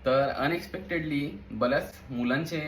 तर अनएक्सपेक्टेडली बऱ्याच मुलांचे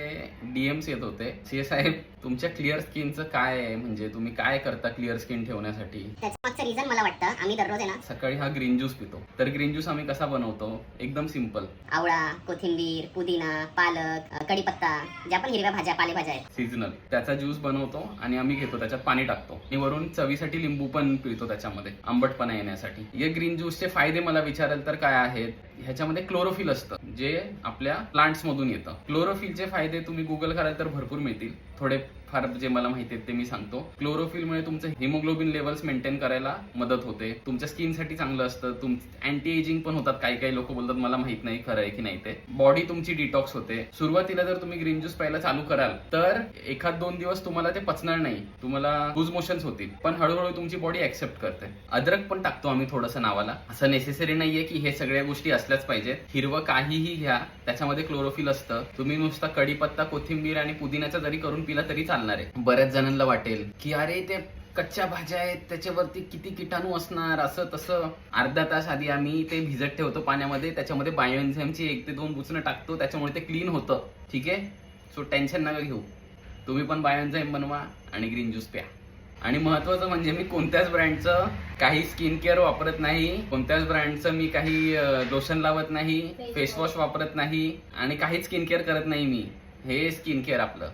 डीएम्स येत होते, सी साहेब तुमच्या क्लिअर स्किनचं काय आहे, म्हणजे तुम्ही काय करता क्लिअर स्किन ठेवण्यासाठी. त्याचं मागचं रिझन मला वाटतं, आम्ही दररोज आहे ना सकाळी हा ग्रीन ज्यूस पितो. तर ग्रीन ज्यूस आम्ही कसा बनवतो, एकदम सिम्पल. आवळा, कोथिंबीर, पुदिना, पालक, कढीपत्ता, ज्या पण हिरव्या भाज्या पालेभाज्या आहेत सीझनल त्याचा ज्यूस बनवतो आणि आम्ही घेतो, त्याच्यात पाणी टाकतो आणि वरून चवीसाठी लिंबू पण पिळतो, त्याच्यामध्ये आंबटपणा येण्यासाठी. हे ग्रीन ज्यूसचे फायदे मला विचाराल तर काय आहेत, ह्याच्यामध्ये क्लोरोफिल असतं जे आपल्या प्लांट्स मधून येतं. क्लोरोफिलचे फायदे तुम्ही गुगल कराल तर भरपूर मिळतील, थोडे फार जे मला माहिती आहेत ते मी सांगतो. क्लोरोफिलमुळे तुमचं हिमोग्लोबिन लेवल्स मेंटेन करायला मदत होते, तुमच्या स्किनसाठी चांगलं असतं, अँटी एजिंग पण होतात. काही काही लोक बोलतात, मला माहित नाही खरं आहे की नाही ते. बॉडी तुमची डिटॉक्स होते. सुरुवातीला जर तुम्ही ग्रीन ज्यूस प्यायला चालू कराल तर 1-2 दिवस तुम्हाला ते पचणार नाही, तुम्हाला लूज मोशन्स होतील, पण हळूहळू तुमची बॉडी ऍक्सेप्ट करते. अद्रक पण टाकतो आम्ही थोडंसं नावाला, असं नेसेसरी नाहीये की हे सगळ्या गोष्टी असल्याच पाहिजेत. हिरवं काहीही घ्या, त्याच्यामध्ये क्लोरोफिल असतं. तुम्ही नुसता कढीपत्ता, कोथिंबीर आणि पुदिन्याचा जरी करून पिला तरी चालणार आहे. बऱ्याच जणांना वाटेल की अरे ते कच्च्या भाज्या आहेत, त्याच्यावरती किती किटाणू असणार, असं तसं. अर्धा तास आधी आम्ही ते भिजत ठेवतो पाण्यामध्ये, त्याच्यामध्ये बायोएन्झाईमची 1 ते 2 बुचणं टाकतो, त्याच्यामुळे ते क्लीन होतं. ठीक आहे, सो टेन्शन नका घेऊ, तुम्ही पण बायोएन्झाईम बनवा आणि ग्रीन ज्यूस प्या. आणि महत्वाचं म्हणजे मी कोणत्याच ब्रँडचं काही स्किन केअर वापरत नाही, कोणत्याच ब्रँडचं मी काही लोशन लावत नाही, फेस वॉश वापरत नाही आणि काहीच स्किन केअर करत नाही मी. हे स्किन केअर आपलं.